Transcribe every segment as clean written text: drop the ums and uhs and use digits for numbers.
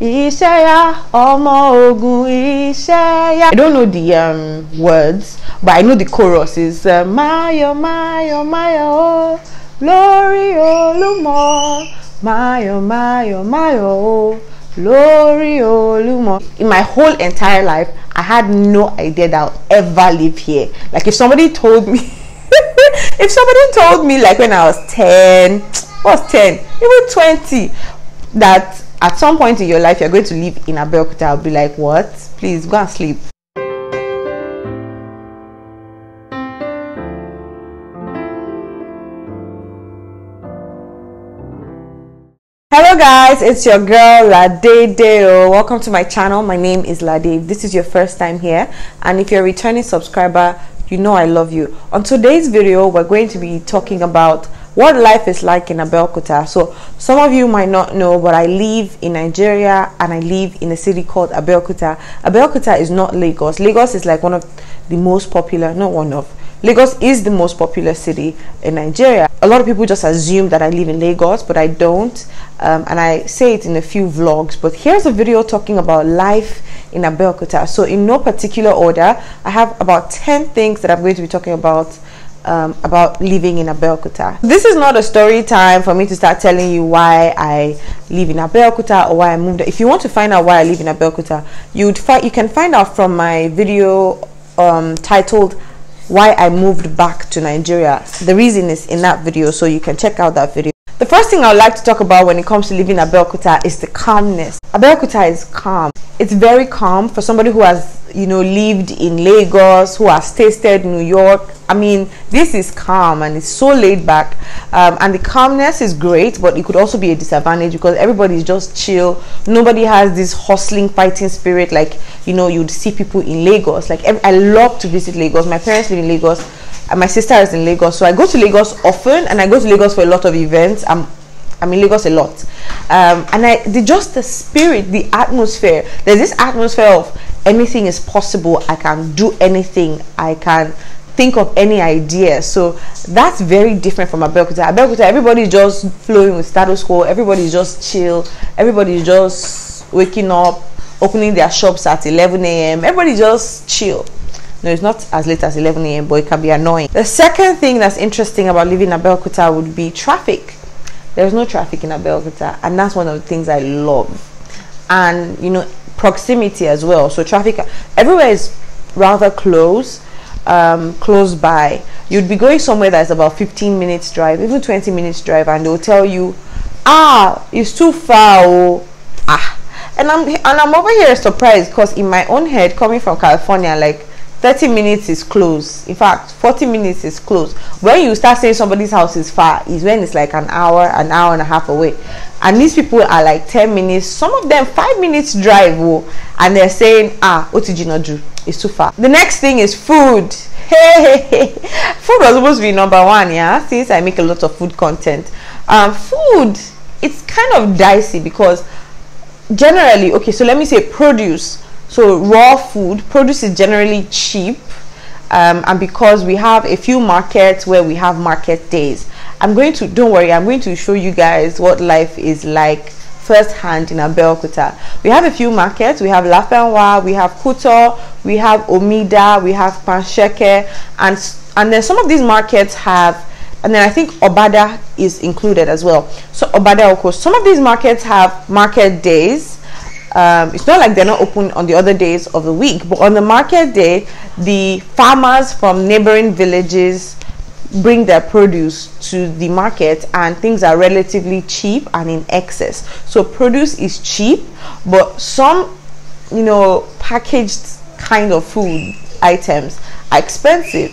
Isaya, Omo Ogun Isaya. I don't know the words, but I know the chorus is Mayo, Mayo, Mayo, Lori Olumo, Mayo, Mayo, Mayo, Lori Olumo. In my whole entire life, I had no idea that I'll ever live here. Like if somebody told me, if somebody told me like when I was 10, even 20, that at some point in your life you're going to live in Abeokuta, I'll be like, what? Please go and sleep. Hello guys, it's your girl Lade. Welcome to my channel. My name is Lade. If this is your first time here, and if you're a returning subscriber, you know I love you. On today's video, we're going to be talking about what life is like in Abeokuta. So some of you might not know, but I live in Nigeria and I live in a city called Abeokuta. Abeokuta is not Lagos. Lagos is like one of the most popular, Lagos is the most popular city in Nigeria. A lot of people just assume that I live in Lagos, but I don't. And I say it in a few vlogs. But here's a video talking about life in Abeokuta. So in no particular order, I have about 10 things that I'm going to be talking about living in Abeokuta. This is not a story time for me to start telling you why I live in Abeokuta or why I moved. If you want to find out why I live in Abeokuta, you can find out from my video titled Why I Moved Back to Nigeria. The reason is in that video, so you can check out that video. The first thing I would like to talk about when it comes to living in Abeokuta is the calmness. Abeokuta is calm. It's very calm for somebody who has, lived in Lagos, who has tasted New York. I mean, this is calm and it's so laid back. And the calmness is great, but it could also be a disadvantage because everybody is just chill. Nobody has this hustling, fighting spirit like, you'd see people in Lagos. Like, I love to visit Lagos. My parents live in Lagos and my sister is in Lagos. So I go to Lagos often and I go to Lagos for a lot of events. I'm in Lagos a lot. And just the spirit, the atmosphere. There's this atmosphere of anything is possible. I can do anything. I can think of any idea. So that's very different from Abeokuta. Abeokuta, everybody's just flowing with status quo. Everybody's just chill. Everybody's just waking up, opening their shops at 11 a.m. Everybody just chill. No, it's not as late as 11 a.m., but it can be annoying. The second thing that's interesting about living in Abeokuta would be traffic. There's no traffic in Abeokuta, and that's one of the things I love. And proximity as well. So traffic everywhere is rather close by. You'd be going somewhere that's about 15 minutes drive, even 20 minutes drive, and they'll tell you, it's too far. And I'm over here surprised because in my own head, coming from California, like 30 minutes is close. In fact, 40 minutes is close. When you start saying somebody's house is far is when it's like an hour and a half away. And these people are like 10 minutes, some of them 5 minutes drive, and they're saying, Otijinoju, it's too far. The next thing is food. Hey, food was supposed to be number one, yeah, since I make a lot of food content. Food, it's kind of dicey because generally, okay, so let me say produce. So raw food, produce is generally cheap, and because we have a few markets where we have market days, don't worry, I'm going to show you guys what life is like firsthand in Abeokuta. We have a few markets. We have Lafenwa, we have Kuto, we have Omida, we have Pansheke, and then some of these markets have, and then I think Obada is included as well. So Obada, of course, some of these markets have market days. It's not like they're not open on the other days of the week, but on the market day, the farmers from neighboring villages bring their produce to the market, and things are relatively cheap and in excess. So produce is cheap, but some packaged kind of food items are expensive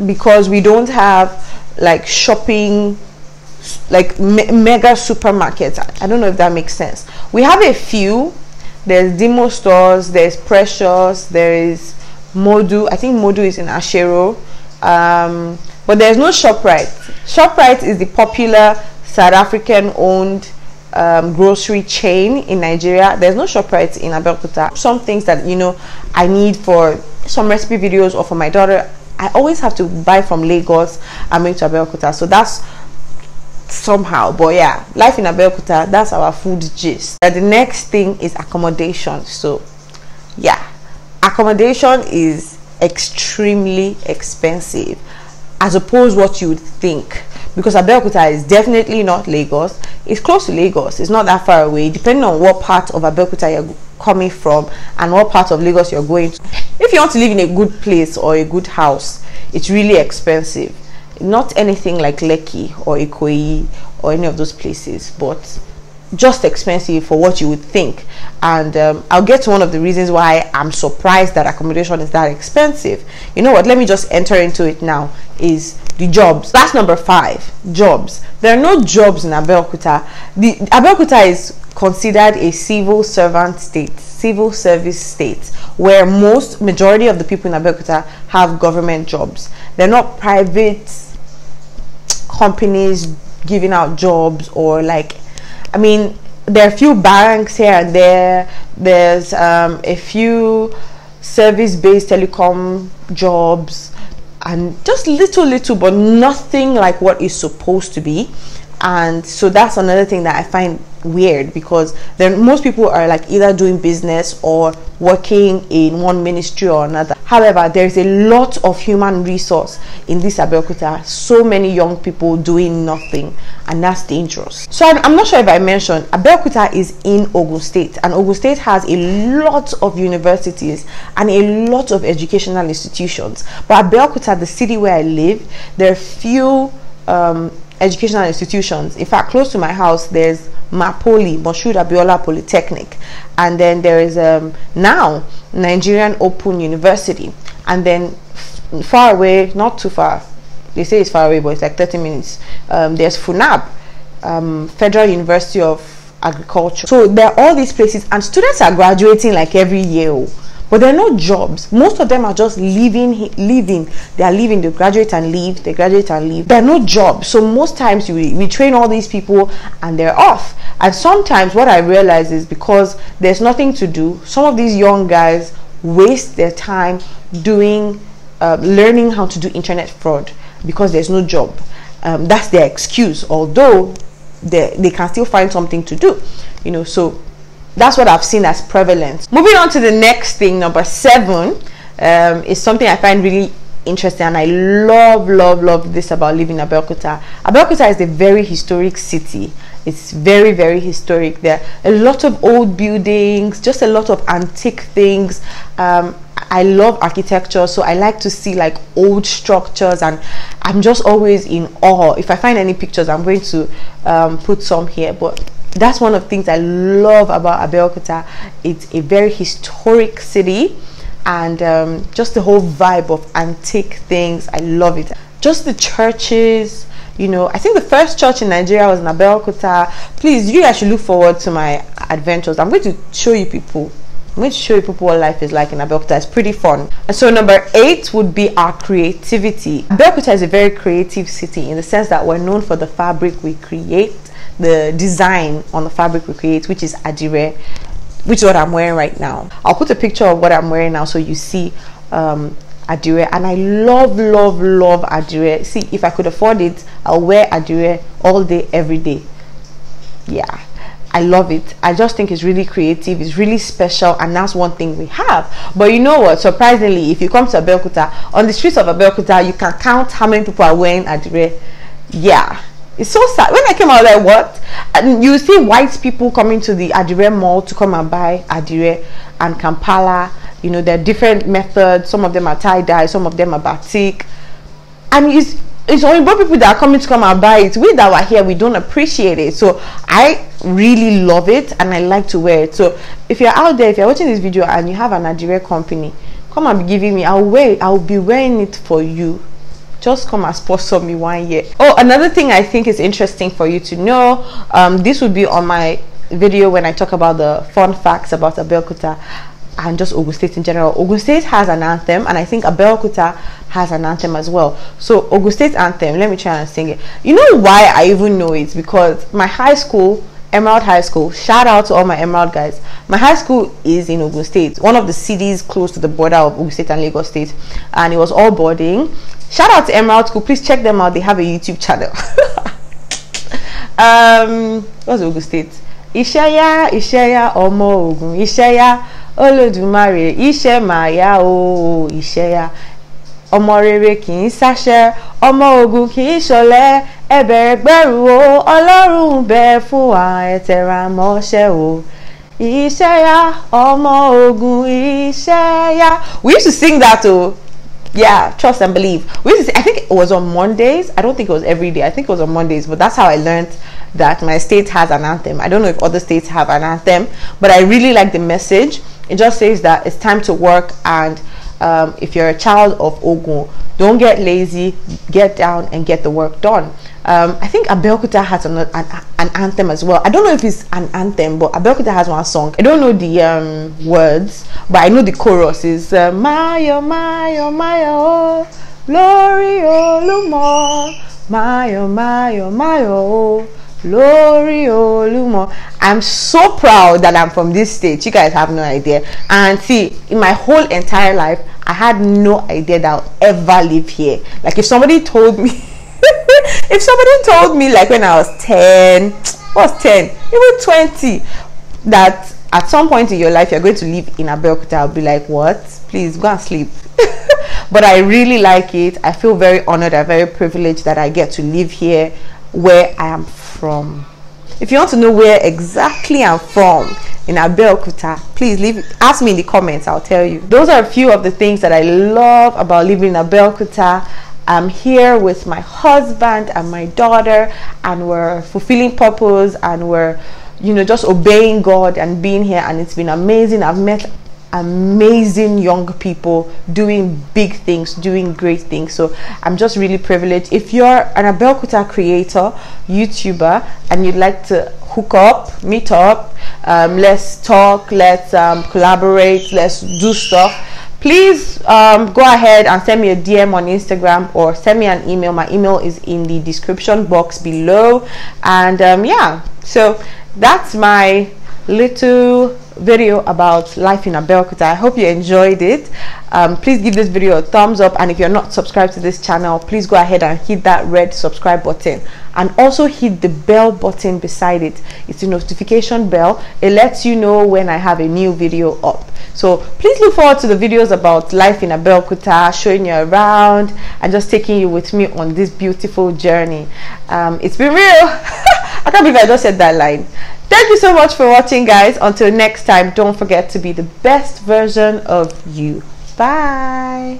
because we don't have like shopping, like mega supermarkets. I don't know if that makes sense. We have a few. There's Demo stores, there's Precious, there is Modu. I think Modu is in Ashero, but there's no ShopRite. ShopRite is the popular South African owned grocery chain in Nigeria. There's no ShopRite in Abeokuta. Some things that I need for some recipe videos or for my daughter, I always have to buy from Lagos and bring to Abeokuta. So that's somehow. But yeah, life in Abeokuta, that's our food gist. And the next thing is accommodation. So yeah, accommodation is extremely expensive as opposed to what you would think, because Abeokuta is definitely not Lagos. It's close to Lagos, it's not that far away, depending on what part of Abeokuta you're coming from and what part of Lagos you're going to. If you want to live in a good place or a good house, it's really expensive. Not anything like Lekki or Ikoyi or any of those places, but just expensive for what you would think. And I'll get to one of the reasons why I'm surprised that accommodation is that expensive. You know what, let me just enter into it now. Is the jobs. That's number 5, jobs. There are no jobs in Abeokuta. The Abeokuta is considered a civil servant state, civil service state, where majority of the people in Abeokuta have government jobs. They're not private companies giving out jobs, or like, I mean, there are a few banks here and there. There's a few service-based telecom jobs, and just little, but nothing like what is supposed to be. And so that's another thing that I find weird, because then most people are like either doing business or working in one ministry or another. However, there's a lot of human resource in this Abeokuta, so many young people doing nothing, and that's dangerous. So I'm not sure if I mentioned, Abeokuta is in Ogun State, and Ogun State has a lot of universities and a lot of educational institutions. But Abeokuta, the city where I live, there are few educational institutions. In fact, close to my house there's Mapoli, Moshood Abiola Polytechnic, and then there is now Nigerian Open University, and then far away, not too far, they say it's far away, but it's like 30 minutes, there's FUNAB, Federal University of Agriculture. So there are all these places, and students are graduating like every year, but there are no jobs. Most of them are just leaving. They are leaving, they graduate and leave, they graduate and leave. There are no jobs. So most times we train all these people and they're off. And sometimes what I realize is, because there's nothing to do, some of these young guys waste their time doing learning how to do internet fraud, because there's no job. That's their excuse, although they can still find something to do, you know. So that's what I've seen as prevalent. Moving on to the next thing, number 7, is something I find really interesting, and I love this about living in Abeokuta. Abeokuta is a very historic city. It's very historic. There are a lot of old buildings, just a lot of antique things. I love architecture, so I like to see like old structures, and I'm just always in awe. If I find any pictures, I'm going to put some here, but that's one of the things I love about Abeokuta. It's a very historic city, and just the whole vibe of antique things, I love it. Just the churches, you know. I think the first church in Nigeria was in Abeokuta. Please, you guys should look forward to my adventures. I'm going to show you people. I'm going to show you people what life is like in Abeokuta. It's pretty fun. And so number 8 would be our creativity. Abeokuta is a very creative city, in the sense that we're known for the fabric we create, the design on the fabric we create, which is adire, which is what I'm wearing right now. I'll put a picture of what I'm wearing now so you see adire, and I love adire. See, if I could afford it, I'll wear adire all day, every day. Yeah, I love it. I just think it's really creative, it's really special, and that's one thing we have. But you know what, surprisingly, if you come to Abeokuta, on the streets of Abeokuta, you can count how many people are wearing adire. Yeah, it's so sad. When I came out, like, what? And you see white people coming to the Adire mall to come and buy adire and Kampala. You know, there are different methods. Some of them are tie-dye, some of them are batik. And it's only broad people that are coming to come and buy it. We that were here, we don't appreciate it. So I really love it, and I like to wear it. So if you're out there, if you're watching this video and you have an adire company, come and be giving me. I'll be wearing it for you. Just come and sponsor me 1 year. Oh, another thing I think is interesting for you to know, this would be on my video when I talk about the fun facts about Abeokuta and just Ogun State in general. Ogun State has an anthem, and I think Abeokuta has an anthem as well. So Ogun State anthem, let me try and sing it. You know why I even know it? Because my high school, Emerald High School, shout out to all my Emerald guys, my high school is in Ogun State, one of the cities close to the border of Ogun State and Lagos State, and it was all boarding. Shout out to Emerald School, please check them out, they have a YouTube channel. What's Ogun State? Ishaya, Ishaya, Omo Ogun, Ishaya, Olodumare, Ishe Maya, oh, Ishaya. Ọmọ rere kì í sáṣẹ́, ọmọ ogun kì í ṣọ̀lẹ, ẹ bẹ̀rẹ̀ gbẹ́rù o, Ọlọ́run bẹ fún wa, ẹ tẹra mọ́ṣẹ́ o. Ishaya, ọmọ ogun, Ishaya. We used to sing that too. Yeah, trust and believe. We used to sing, I think it was on Mondays. I don't think it was every day. I think it was on Mondays, but that's how I learned that my state has an anthem. I don't know if other states have an anthem, but I really like the message. It just says that it's time to work, and if you're a child of Ogun, don't get lazy, get down and get the work done. I think Abeokuta has an anthem as well. I don't know if it's an anthem, but Abeokuta has one song. I don't know the words, but I know the chorus is Mayo, Mayo, Mayo, Lori Olumo, Mayo, Mayo, Mayo, Lori Olumo. I'm so proud that I'm from this state. You guys have no idea. And see, in my whole entire life, I had no idea that I'll ever live here. Like, if somebody told me if somebody told me, like, when I was 10, even 20, that at some point in your life you're going to live in Abeokuta, I'll be like, what? Please go and sleep. But I really like it. I feel very honored and very privileged that I get to live here, where I am from. If you want to know where exactly I'm from in Abeokuta, please ask me in the comments. I'll tell you. Those are a few of the things that I love about living in Abeokuta. I'm here with my husband and my daughter, and we're fulfilling purpose, and we're, you know, just obeying God and being here, and it's been amazing. I've met amazing young people doing big things, doing great things. So I'm just really privileged. If you're an Abeokuta creator, YouTuber, and you'd like to hook up, meet up, let's talk, let's collaborate, let's do stuff, please go ahead and send me a DM on Instagram or send me an email. My email is in the description box below. And yeah, so that's my little video about life in Abeokuta. I hope you enjoyed it. Please give this video a thumbs up, and if you're not subscribed to this channel, please go ahead and hit that red subscribe button, and also hit the bell button beside it. It's a notification bell. It lets you know when I have a new video up. So please look forward to the videos about life in Abeokuta, showing you around and just taking you with me on this beautiful journey. It's been real. I can't believe I just said that line. Thank you so much for watching, guys. Until next time, don't forget to be the best version of you. Bye.